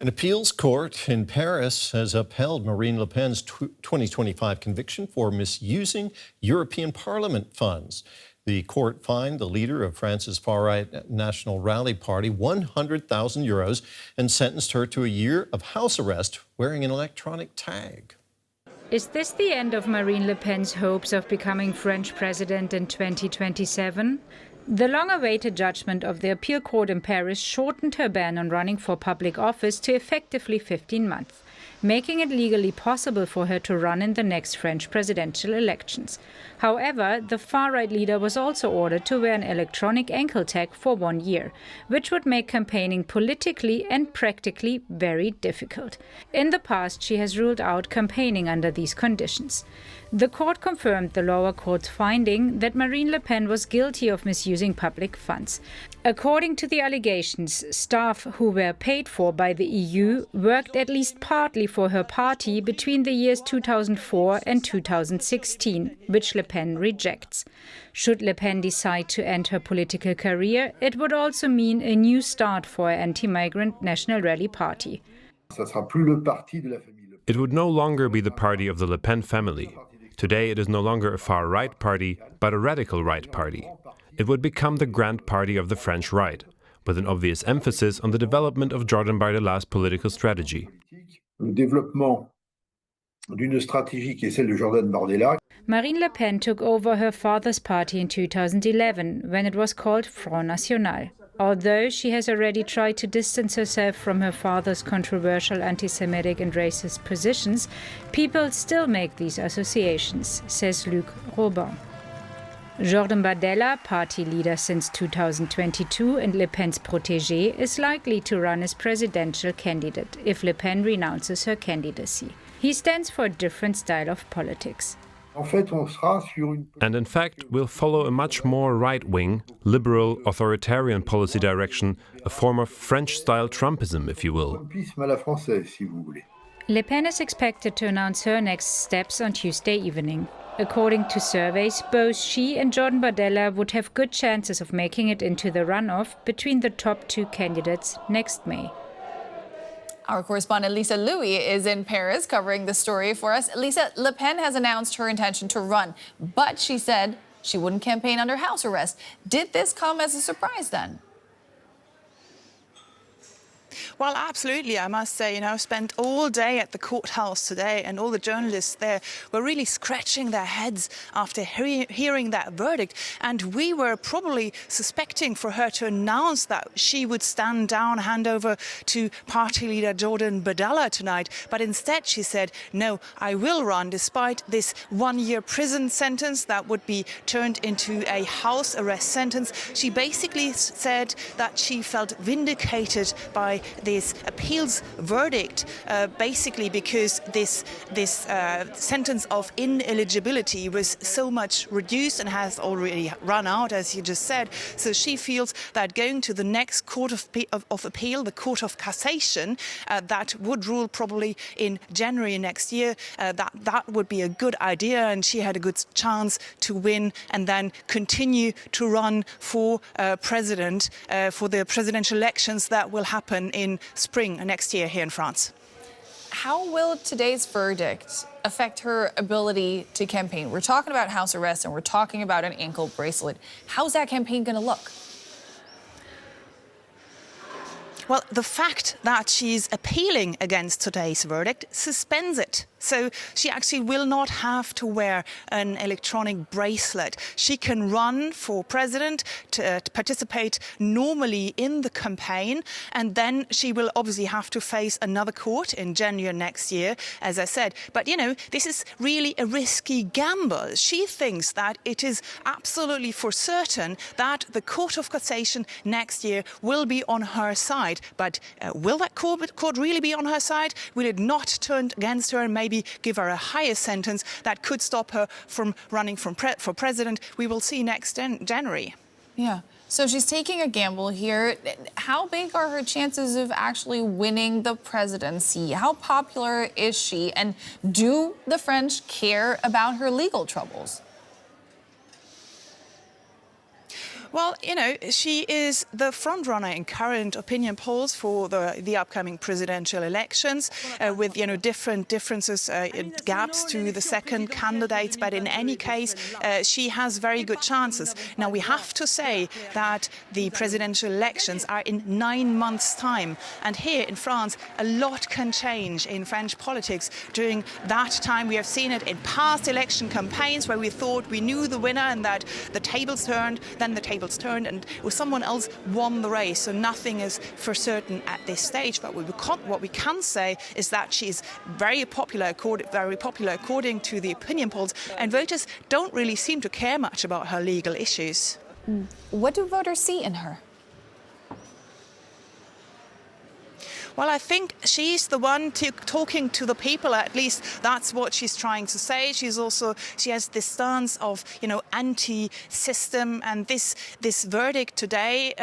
An appeals court in Paris has upheld Marine Le Pen's 2025 conviction for misusing European Parliament funds. The court fined the leader of France's far-right National Rally Party €100,000 and sentenced her to a year of house arrest wearing an electronic tag. Is this the end of Marine Le Pen's hopes of becoming French president in 2027? The long-awaited judgment of the appeal court in Paris shortened her ban on running for public office to effectively 15 months, making it legally possible for her to run in the next French presidential elections. However, the far-right leader was also ordered to wear an electronic ankle tag for 1 year, which would make campaigning politically and practically very difficult. In the past, she has ruled out campaigning under these conditions. The court confirmed the lower court's finding that Marine Le Pen was guilty of misusing public funds. According to the allegations, staff who were paid for by the EU worked at least partly for her party between the years 2004 and 2016, which Le Pen rejects. Should Le Pen decide to end her political career, it would also mean a new start for her anti-migrant National Rally Party. It would no longer be the party of the Le Pen family. Today it is no longer a far-right party, but a radical right party. It would become the grand party of the French right, with an obvious emphasis on the development of Jordan Bardella's political strategy. Marine Le Pen took over her father's party in 2011, when it was called Front National. Although she has already tried to distance herself from her father's controversial anti-Semitic and racist positions, people still make these associations, says Luc Robin. Jordan Bardella, party leader since 2022 and Le Pen's protégé, is likely to run as presidential candidate if Le Pen renounces her candidacy. He stands for a different style of politics. And in fact, we'll follow a much more right-wing, liberal, authoritarian policy direction, a form of French-style Trumpism, if you will. Le Pen is expected to announce her next steps on Tuesday evening. According to surveys, both she and Jordan Bardella would have good chances of making it into the runoff between the top two candidates next May. Our correspondent Lisa Louis is in Paris covering the story for us. Lisa, Le Pen has announced her intention to run, but she said she wouldn't campaign under house arrest. Did this come as a surprise then? Well, absolutely, I must say, I spent all day at the courthouse today, and all the journalists there were really scratching their heads after hearing that verdict. And we were probably suspecting for her to announce that she would stand down, hand over to party leader Jordan Bardella tonight. But instead, she said, no, I will run despite this 1-year prison sentence that would be turned into a house arrest sentence. She basically said that she felt vindicated by this appeals verdict, basically because this sentence of ineligibility was so much reduced and has already run out, as you just said. So she feels that going to the next court of appeal, the Court of Cassation, that would rule probably in January next year, that would be a good idea, and she had a good chance to win and then continue to run for president for the presidential elections that will happen in spring next year here in France. How will today's verdict affect her ability to campaign? We're talking about house arrest and we're talking about an ankle bracelet. How's that campaign going to look? Well, the fact that she's appealing against today's verdict suspends it. So she actually will not have to wear an electronic bracelet. She can run for president, to participate normally in the campaign, and then she will obviously have to face another court in January next year, as I said. But, this is really a risky gamble. She thinks that it is absolutely for certain that the Court of Cassation next year will be on her side. But will that court really be on her side? Will it not turn against her and maybe give her a higher sentence that could stop her from running for president? We will see next January. Yeah. So she's taking a gamble here. How big are her chances of actually winning the presidency? How popular is she? And do the French care about her legal troubles? Well, you know, she is the front runner in current opinion polls for the upcoming presidential elections, with, you know, differences, gaps to the second candidates. But in any case, she has very good chances. Now, we have to say that the presidential elections are in 9 months' time. And here in France, a lot can change in French politics during that time. We have seen it in past election campaigns where we thought we knew the winner and that the tables turned, then the tables turned and someone else won the race. So nothing is for certain at this stage. But what we can say is that she's very popular according to the opinion polls, and voters don't really seem to care much about her legal issues. What do voters see in her? Well, I think she's the one talking to the people. At least that's what she's trying to say. She has this stance of, you know, anti-system, and this verdict today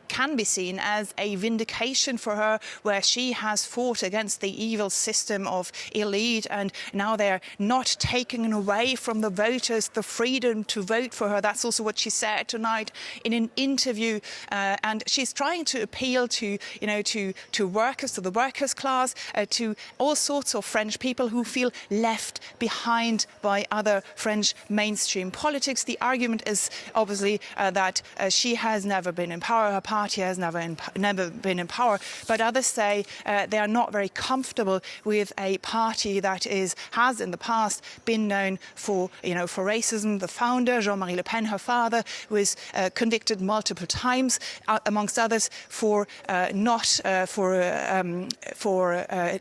can be seen as a vindication for her, where she has fought against the evil system of elite, and now they're not taking away from the voters the freedom to vote for her. That's also what she said tonight in an interview, and she's trying to appeal to, you know, to workers, to the workers' class, to all sorts of French people who feel left behind by other French mainstream politics. The argument is obviously that she has never been in power, her party has never been in power, but others say they are not very comfortable with a party that has in the past been known for, you know, for racism. The founder, Jean-Marie Le Pen, her father, was convicted multiple times, amongst others, for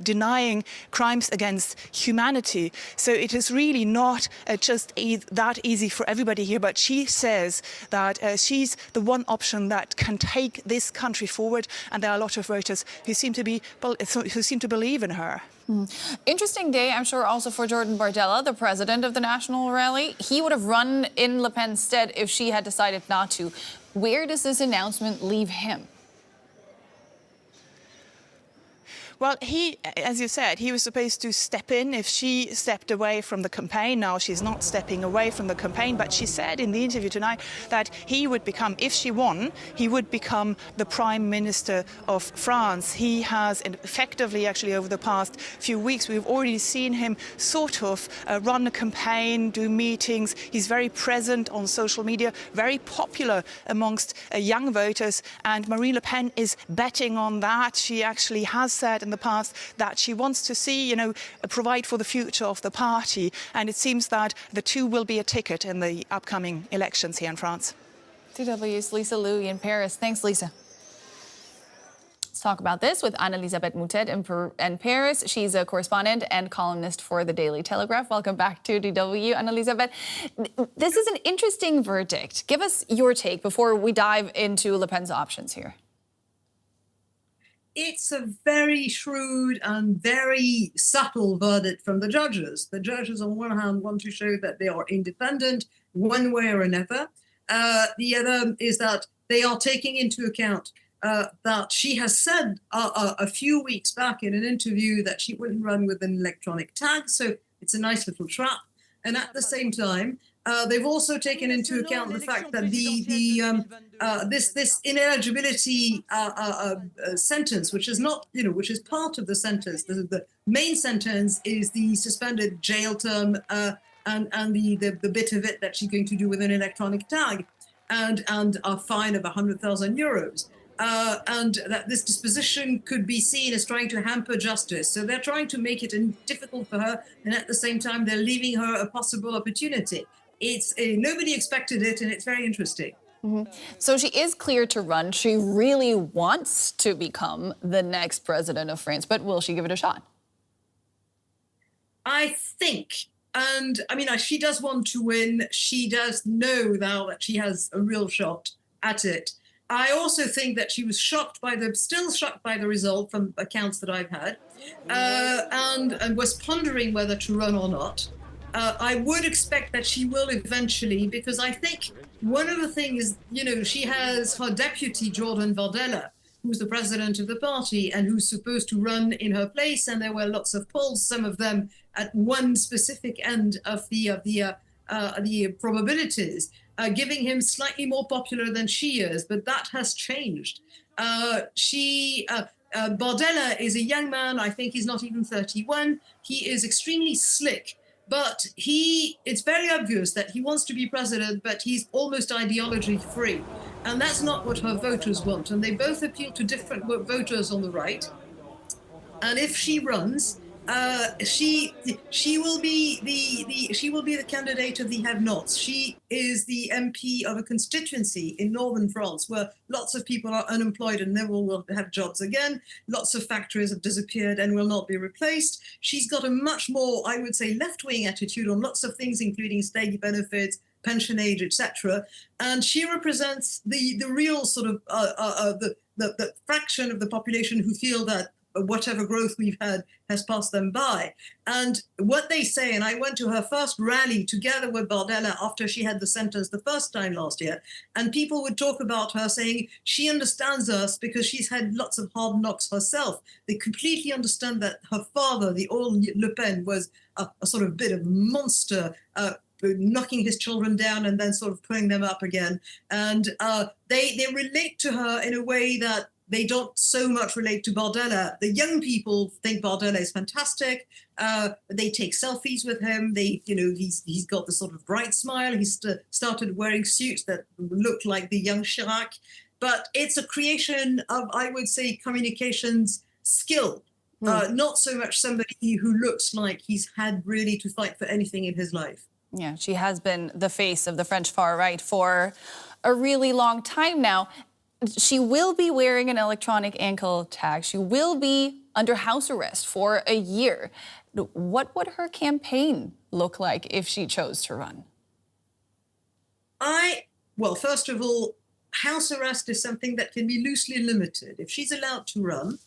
denying crimes against humanity. So it is really not just that easy for everybody here. But she says that she's the one option that can take this country forward, and there are a lot of voters who seem to believe in her. Interesting day, I'm sure, also for Jordan Bardella, the president of the National Rally. He would have run in Le Pen's stead if she had decided not to. Where does this announcement leave him? Well, as you said, he was supposed to step in if she stepped away from the campaign. Now she's not stepping away from the campaign, but she said in the interview tonight that he would become, if she won, he would become the Prime Minister of France. He has effectively, actually, over the past few weeks, we've already seen him sort of run a campaign, do meetings. He's very present on social media, very popular amongst young voters, and Marine Le Pen is betting on that. She actually has said in the past that she wants to see, you know, provide for the future of the party, and it seems that the two will be a ticket in the upcoming elections here in France. DW's Lisa Louis in Paris. Thanks, Lisa. Let's talk about this with Anne-Elisabeth Moutet in Paris. She's a correspondent and columnist for the Daily Telegraph. Welcome back to DW, Anne-Elisabeth. This is an interesting verdict. Give us your take before we dive into Le Pen's options here. It's a very shrewd and very subtle verdict from the judges. The judges, on one hand, want to show that they are independent one way or another. The other is that they are taking into account that she has said a few weeks back in an interview that she wouldn't run with an electronic tag. So it's a nice little trap. And at the same time, they've also taken into account the fact that this ineligibility sentence, which is not, you know, which is part of the sentence. The main sentence is the suspended jail term and the bit of it that she's going to do with an electronic tag, and a fine of 100,000 euros. And that this disposition could be seen as trying to hamper justice. So they're trying to make it difficult for her, and at the same time, they're leaving her a possible opportunity. It's nobody expected it, and it's very interesting. Mm-hmm. So she is clear to run. She really wants to become the next president of France, but will she give it a shot? I think, and I mean, she does want to win. She does know now that she has a real shot at it. I also think that she was still shocked by the result from accounts that I've had, and was pondering whether to run or not. I would expect that she will eventually, because I think one of the things, you know, she has her deputy, Jordan Bardella, who's the president of the party and who's supposed to run in her place. And there were lots of polls, some of them at one specific end of the the probabilities, giving him slightly more popular than she is, but that has changed. Bardella is a young man. I think he's not even 31. He is extremely slick, but it's very obvious that he wants to be president, but he's almost ideology free. And that's not what her voters want. And they both appeal to different voters on the right. And if she runs, she will be the candidate of the have-nots. She is the MP of a constituency in northern France where lots of people are unemployed and never will have jobs again. Lots of factories have disappeared and will not be replaced. She's got a much more, I would say, left-wing attitude on lots of things, including state benefits, pension age, etc. And she represents the real sort of the fraction of the population who feel that whatever growth we've had has passed them by. And what they say, and I went to her first rally together with Bardella after she had the sentence the first time last year, and people would talk about her saying she understands us because she's had lots of hard knocks herself. They completely understand that her father, the old Le Pen, was a sort of bit of monster, knocking his children down and then sort of pulling them up again. And they relate to her in a way that they don't so much relate to Bardella. The young people think Bardella is fantastic. They take selfies with him. He's got the sort of bright smile. He's started wearing suits that look like the young Chirac. But it's a creation of, I would say, communications skill. Not so much somebody who looks like he's had really to fight for anything in his life. Yeah, she has been the face of the French far right for a really long time now. She will be wearing an electronic ankle tag. She will be under house arrest for a year. What would her campaign look like if she chose to run? Well, first of all, house arrest is something that can be loosely limited. If she's allowed to run,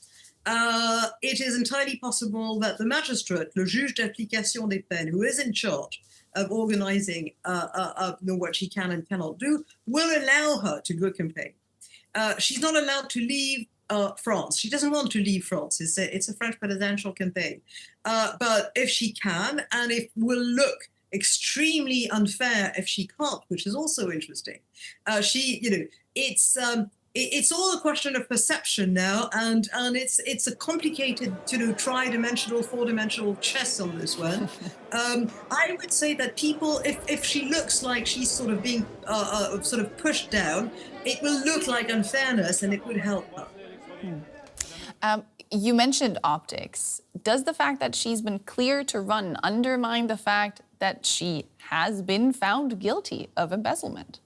it is entirely possible that the magistrate, le juge d'application des peines, who is in charge of organizing what she can and cannot do, will allow her to go campaign. She's not allowed to leave France. She doesn't want to leave France. It's a French presidential campaign. But if she can, and it will look extremely unfair if she can't, which is also interesting. It's all a question of perception now, and it's a complicated, tri-dimensional, four-dimensional chess on this one. I would say that people, if she looks like she's sort of being sort of pushed down, it will look like unfairness, and it would help her. You mentioned optics. Does the fact that she's been cleared to run undermine the fact that she has been found guilty of embezzlement?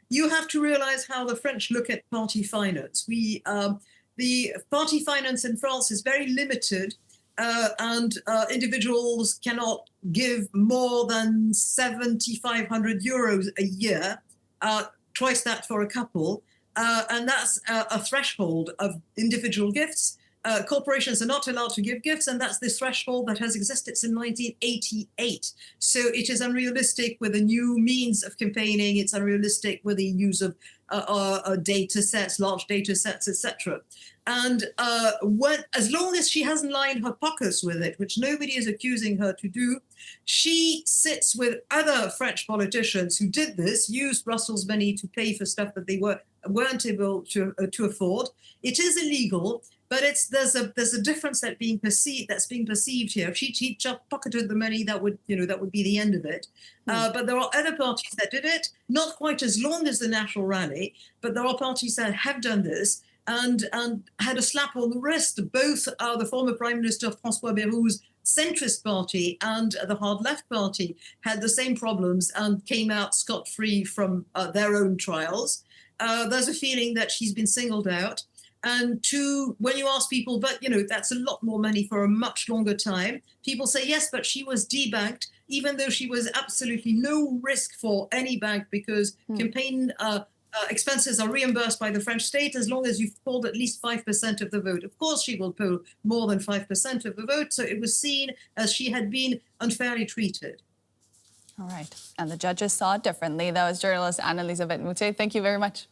You have to realize how the French look at party finance. The party finance in France is very limited, and individuals cannot give more than 7,500 euros a year, twice that for a couple, and that's a threshold of individual gifts. Corporations are not allowed to give gifts, and that's this threshold that has existed since 1988. So it is unrealistic with the new means of campaigning. It's unrealistic with the use of data sets, large data sets, etc. And as long as she hasn't lined her pockets with it, which nobody is accusing her to do, she sits with other French politicians who did this, used Brussels money to pay for stuff that they weren't able to afford. It is illegal. But there's a difference that's being perceived here. If she pocketed the money, that would be the end of it. But there are other parties that did it, not quite as long as the National Rally, but there are parties that have done this and had a slap on the wrist. Both the former Prime Minister François Bayrou's centrist party and the hard left party had the same problems and came out scot-free from their own trials. There's a feeling that she's been singled out. And when you ask people, but that's a lot more money for a much longer time, people say yes, but she was debanked, even though she was absolutely no risk for any bank, because campaign expenses are reimbursed by the French state as long as you've polled at least 5% of the vote. Of course, she will poll more than 5% of the vote, so it was seen as she had been unfairly treated. All right. And the judges saw it differently. That was journalist Anne-Elisabeth Moutet. Thank you very much.